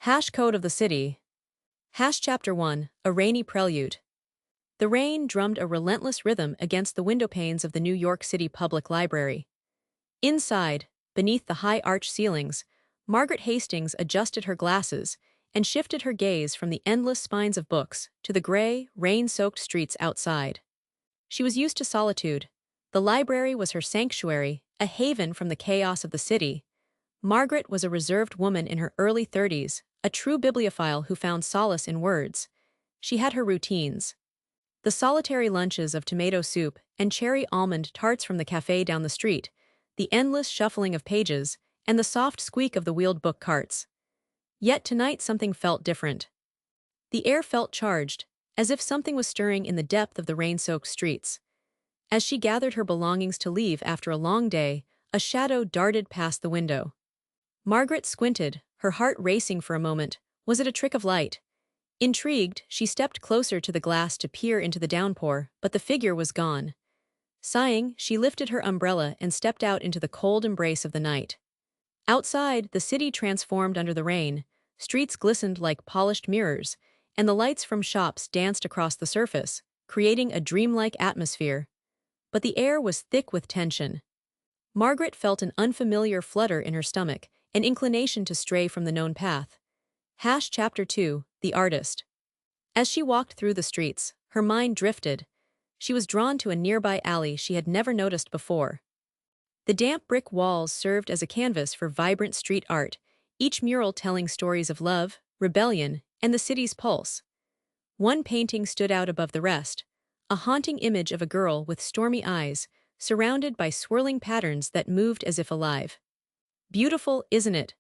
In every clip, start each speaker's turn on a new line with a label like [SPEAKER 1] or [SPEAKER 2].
[SPEAKER 1] Hash Code of the City. Hash Chapter 1, A Rainy Prelude. The rain drummed a relentless rhythm against the windowpanes of the New York City Public Library. Inside, beneath the high arched ceilings, Margaret Hastings adjusted her glasses and shifted her gaze from the endless spines of books to the gray, rain-soaked streets outside. She was used to solitude. The library was her sanctuary, a haven from the chaos of the city. Margaret was a reserved woman in her early 30s, a true bibliophile who found solace in words. She had her routines. The solitary lunches of tomato soup and cherry almond tarts from the cafe down the street, the endless shuffling of pages, and the soft squeak of the wheeled book carts. Yet tonight something felt different. The air felt charged, as if something was stirring in the depth of the rain-soaked streets. As she gathered her belongings to leave after a long day, a shadow darted past the window. Margaret squinted, her heart racing for a moment. Was it a trick of light? Intrigued, she stepped closer to the glass to peer into the downpour, but the figure was gone. Sighing, she lifted her umbrella and stepped out into the cold embrace of the night. Outside, the city transformed under the rain. Streets glistened like polished mirrors, and the lights from shops danced across the surface, creating a dreamlike atmosphere. But the air was thick with tension. Margaret felt an unfamiliar flutter in her stomach, an inclination to stray from the known path. Hash Chapter 2, The Artist. As she walked through the streets, her mind drifted. She was drawn to a nearby alley she had never noticed before. The damp brick walls served as a canvas for vibrant street art, each mural telling stories of love, rebellion, and the city's pulse. One painting stood out above the rest, a haunting image of a girl with stormy eyes, surrounded by swirling patterns that moved as if alive. "Beautiful, isn't it?"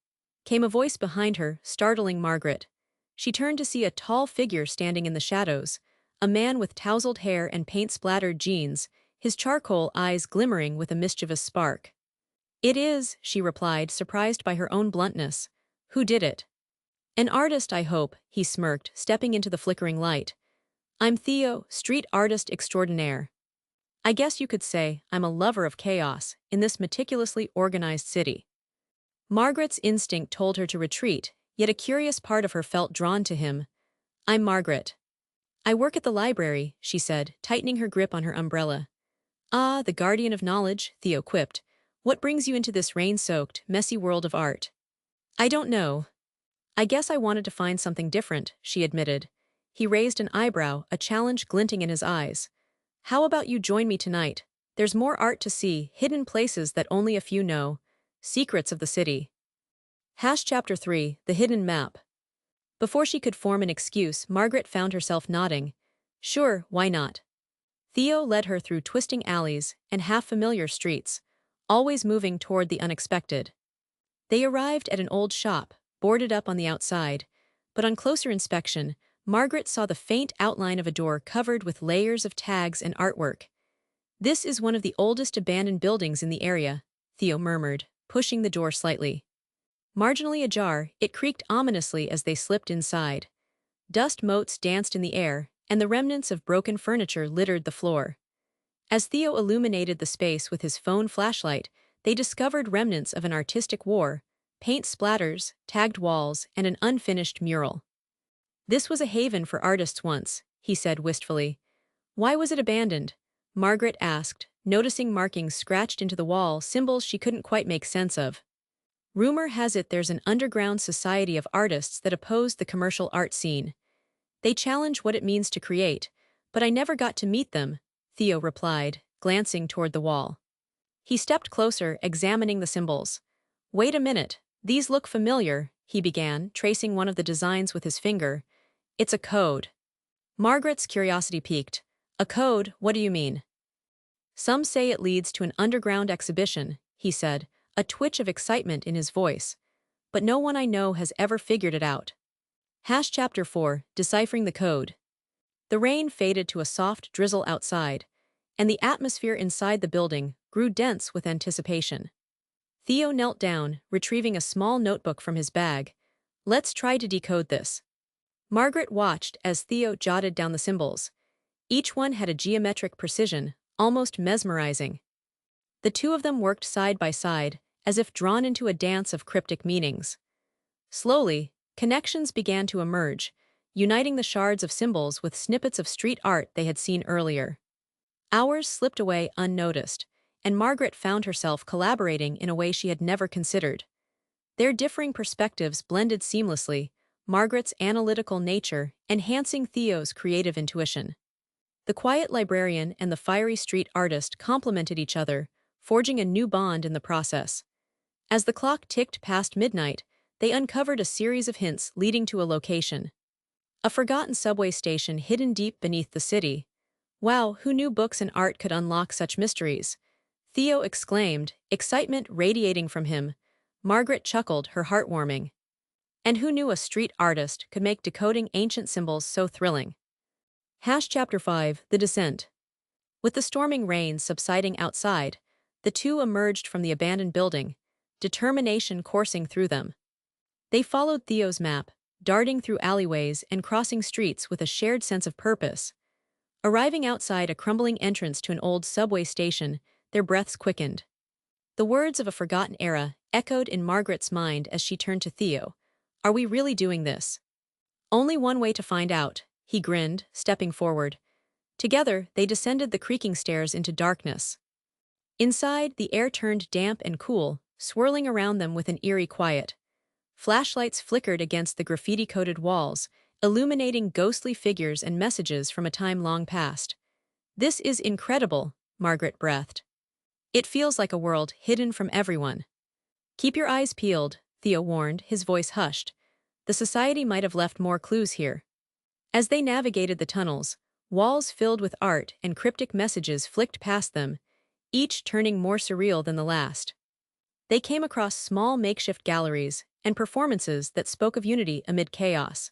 [SPEAKER 1] came a voice behind her, startling Margaret. She turned to see a tall figure standing in the shadows, a man with tousled hair and paint-splattered jeans, his charcoal eyes glimmering with a mischievous spark. "It is," she replied, surprised by her own bluntness. "Who did it?" "An artist, I hope," he smirked, stepping into the flickering light. "I'm Theo, street artist extraordinaire. I guess you could say I'm a lover of chaos in this meticulously organized city." Margaret's instinct told her to retreat, yet a curious part of her felt drawn to him. "I'm Margaret. I work at the library," she said, tightening her grip on her umbrella. "Ah, the guardian of knowledge," Theo quipped. "What brings you into this rain-soaked, messy world of art?" "I don't know. I guess I wanted to find something different," she admitted. He raised an eyebrow, a challenge glinting in his eyes. "How about you join me tonight? There's more art to see, hidden places that only a few know. Secrets of the city." Hash Chapter 3, The Hidden Map. Before she could form an excuse, Margaret found herself nodding. Sure, why not? Theo led her through twisting alleys and half-familiar streets, always moving toward the unexpected. They arrived at an old shop, boarded up on the outside, but on closer inspection, Margaret saw the faint outline of a door covered with layers of tags and artwork. "This is one of the oldest abandoned buildings in the area," Theo murmured, pushing the door slightly. Marginally ajar, it creaked ominously as they slipped inside. Dust motes danced in the air, and the remnants of broken furniture littered the floor. As Theo illuminated the space with his phone flashlight, they discovered remnants of an artistic war, paint splatters, tagged walls, and an unfinished mural. "This was a haven for artists once," he said wistfully. "Why was it abandoned?" Margaret asked, noticing markings scratched into the wall, symbols she couldn't quite make sense of. "Rumor has it there's an underground society of artists that oppose the commercial art scene. They challenge what it means to create, but I never got to meet them," Theo replied, glancing toward the wall. He stepped closer, examining the symbols. "Wait a minute, these look familiar," he began, tracing one of the designs with his finger. "It's a code." Margaret's curiosity piqued. "A code? What do you mean?" "Some say it leads to an underground exhibition," he said, a twitch of excitement in his voice. "But no one I know has ever figured it out." Hash Chapter 4, Deciphering the Code. The rain faded to a soft drizzle outside, and the atmosphere inside the building grew dense with anticipation. Theo knelt down, retrieving a small notebook from his bag. "Let's try to decode this." Margaret watched as Theo jotted down the symbols. Each one had a geometric precision, almost mesmerizing. The two of them worked side by side, as if drawn into a dance of cryptic meanings. Slowly, Connections began to emerge, uniting the shards of symbols with snippets of street art they had seen earlier. Hours slipped away unnoticed, and Margaret found herself collaborating in a way she had never considered. Their differing perspectives blended seamlessly, Margaret's analytical nature enhancing Theo's creative intuition. The quiet librarian and the fiery street artist complemented each other, forging a new bond in the process. As the clock ticked past midnight, they uncovered a series of hints leading to a location. A forgotten subway station hidden deep beneath the city. Wow, who knew books and art could unlock such mysteries? Theo exclaimed, excitement radiating from him. Margaret chuckled, her heart warming. And who knew a street artist could make decoding ancient symbols so thrilling? Chapter 5, The Descent. With the storming rain subsiding outside, the two emerged from the abandoned building, determination coursing through them. They followed Theo's map, darting through alleyways and crossing streets with a shared sense of purpose. Arriving outside a crumbling entrance to an old subway station, their breaths quickened. The words of a forgotten era echoed in Margaret's mind as she turned to Theo. Are we really doing this? Only one way to find out, he grinned, stepping forward. Together, they descended the creaking stairs into darkness. Inside, the air turned damp and cool, swirling around them with an eerie quiet. Flashlights flickered against the graffiti-coated walls, illuminating ghostly figures and messages from a time long past. This is incredible, Margaret breathed. It feels like a world hidden from everyone. Keep your eyes peeled, Theo warned, his voice hushed. The society might have left more clues here. As they navigated the tunnels, walls filled with art and cryptic messages flicked past them, each turning more surreal than the last. They came across small makeshift galleries and performances that spoke of unity amid chaos.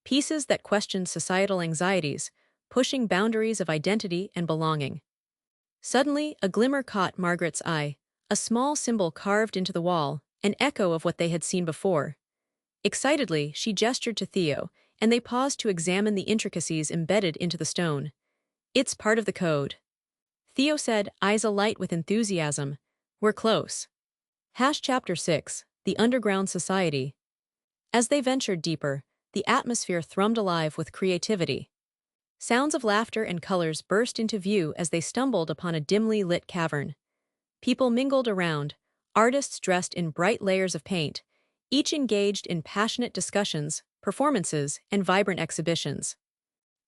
[SPEAKER 1] Pieces that questioned societal anxieties, pushing boundaries of identity and belonging. Suddenly, a glimmer caught Margaret's eye, a small symbol carved into the wall, an echo of what they had seen before. Excitedly, she gestured to Theo, and they paused to examine the intricacies embedded into the stone. It's part of the code. Theo said, eyes alight with enthusiasm. We're close. Chapter 6, The Underground Society. As they ventured deeper, the atmosphere thrummed alive with creativity. Sounds of laughter and colors burst into view as they stumbled upon a dimly lit cavern. People mingled around, artists dressed in bright layers of paint, each engaged in passionate discussions, performances, and vibrant exhibitions.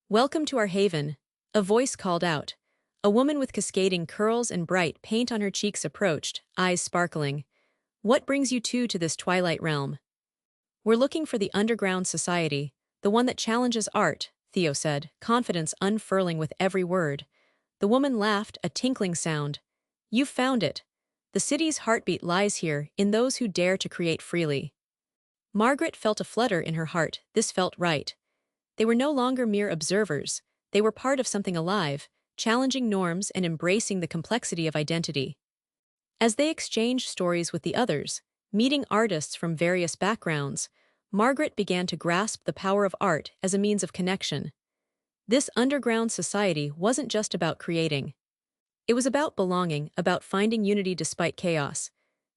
[SPEAKER 1] Welcome to our haven, a voice called out. A woman with cascading curls and bright paint on her cheeks approached, eyes sparkling. What brings you two to this twilight realm? We're looking for the underground society, the one that challenges art, Theo said, confidence unfurling with every word. The woman laughed, a tinkling sound. You've found it. The city's heartbeat lies here, in those who dare to create freely. Margaret felt a flutter in her heart. This felt right. They were no longer mere observers. They were part of something alive, challenging norms and embracing the complexity of identity. As they exchanged stories with the others, meeting artists from various backgrounds, Margaret began to grasp the power of art as a means of connection. This underground society wasn't just about creating. It was about belonging, about finding unity despite chaos.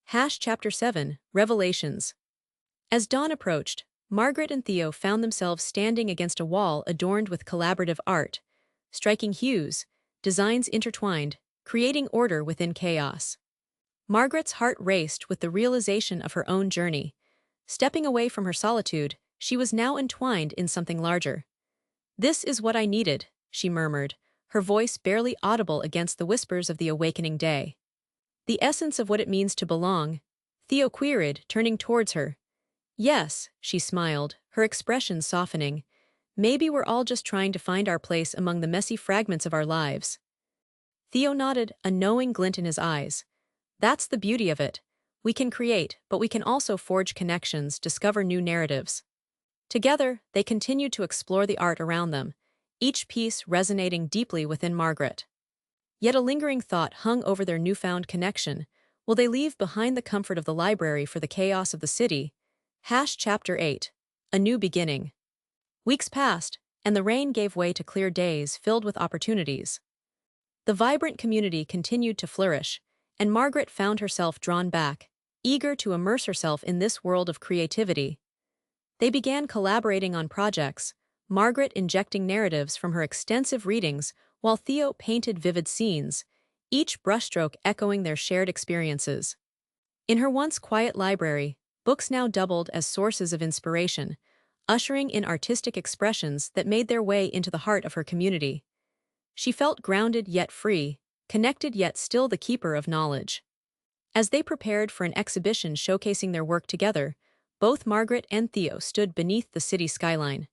[SPEAKER 1] Chapter 7, Revelations. As dawn approached, Margaret and Theo found themselves standing against a wall adorned with collaborative art, striking hues, designs intertwined, creating order within chaos. Margaret's heart raced with the realization of her own journey. Stepping away from her solitude, she was now entwined in something larger. This is what I needed, she murmured, her voice barely audible against the whispers of the awakening day. The essence of what it means to belong, Theo queried, turning towards her. Yes, she smiled, her expression softening. Maybe we're all just trying to find our place among the messy fragments of our lives. Theo nodded, a knowing glint in his eyes. That's the beauty of it. We can create, but we can also forge connections, discover new narratives. Together, they continued to explore the art around them, each piece resonating deeply within Margaret. Yet a lingering thought hung over their newfound connection. Will they leave behind the comfort of the library for the chaos of the city? Chapter 8, A New Beginning. Weeks passed, and the rain gave way to clear days filled with opportunities. The vibrant community continued to flourish, and Margaret found herself drawn back, eager to immerse herself in this world of creativity. They began collaborating on projects, Margaret injecting narratives from her extensive readings while Theo painted vivid scenes, each brushstroke echoing their shared experiences. In her once quiet library, books now doubled as sources of inspiration, ushering in artistic expressions that made their way into the heart of her community. She felt grounded yet free, connected yet still the keeper of knowledge. As they prepared for an exhibition showcasing their work together, both Margaret and Theo stood beneath the city skyline.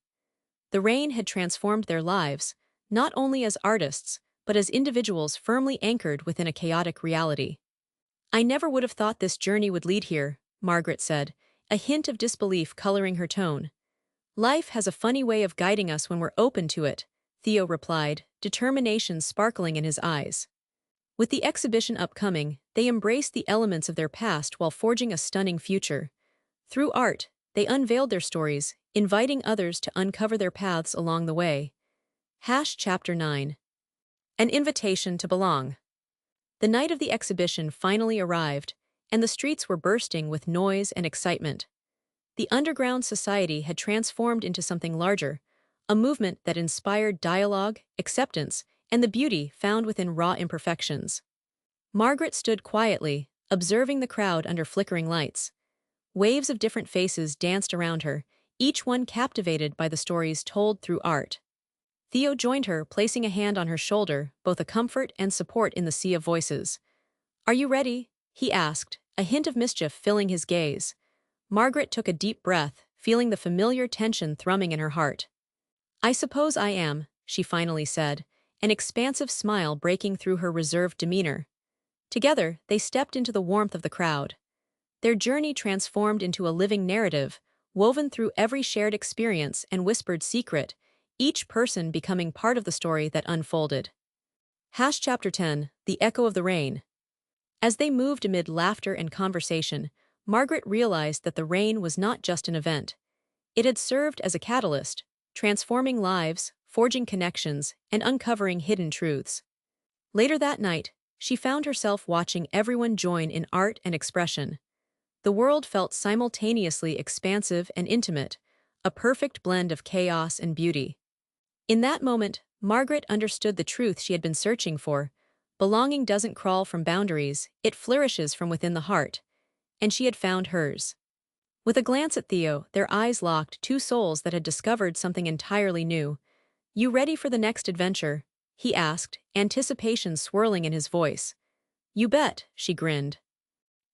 [SPEAKER 1] The rain had transformed their lives, not only as artists, but as individuals firmly anchored within a chaotic reality. "I never would have thought this journey would lead here," Margaret said, a hint of disbelief coloring her tone. "Life has a funny way of guiding us when we're open to it," Theo replied, determination sparkling in his eyes. With the exhibition upcoming, they embraced the elements of their past while forging a stunning future. Through art, they unveiled their stories, inviting others to uncover their paths along the way. Chapter 9. An invitation to belong. The night of the exhibition finally arrived, and the streets were bursting with noise and excitement. The underground society had transformed into something larger, a movement that inspired dialogue, acceptance, and the beauty found within raw imperfections. Margaret stood quietly, observing the crowd under flickering lights. Waves of different faces danced around her, each one captivated by the stories told through art. Theo joined her, placing a hand on her shoulder, both a comfort and support in the sea of voices. "Are you ready?" he asked, a hint of mischief filling his gaze. Margaret took a deep breath, feeling the familiar tension thrumming in her heart. "I suppose I am," she finally said, an expansive smile breaking through her reserved demeanor. Together, they stepped into the warmth of the crowd. Their journey transformed into a living narrative, woven through every shared experience and whispered secret, each person becoming part of the story that unfolded. Chapter 10. The Echo of the Rain. As they moved amid laughter and conversation, Margaret realized that the rain was not just an event. It had served as a catalyst, transforming lives, forging connections, and uncovering hidden truths. Later that night, she found herself watching everyone join in art and expression. The world felt simultaneously expansive and intimate, a perfect blend of chaos and beauty. In that moment, Margaret understood the truth she had been searching for. Belonging doesn't crawl from boundaries, it flourishes from within the heart. And she had found hers. With a glance at Theo, their eyes locked, two souls that had discovered something entirely new. "You ready for the next adventure?" he asked, anticipation swirling in his voice. "You bet," she grinned.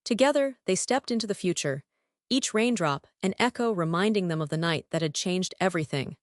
[SPEAKER 1] Together, they stepped into the future, each raindrop an echo reminding them of the night that had changed everything.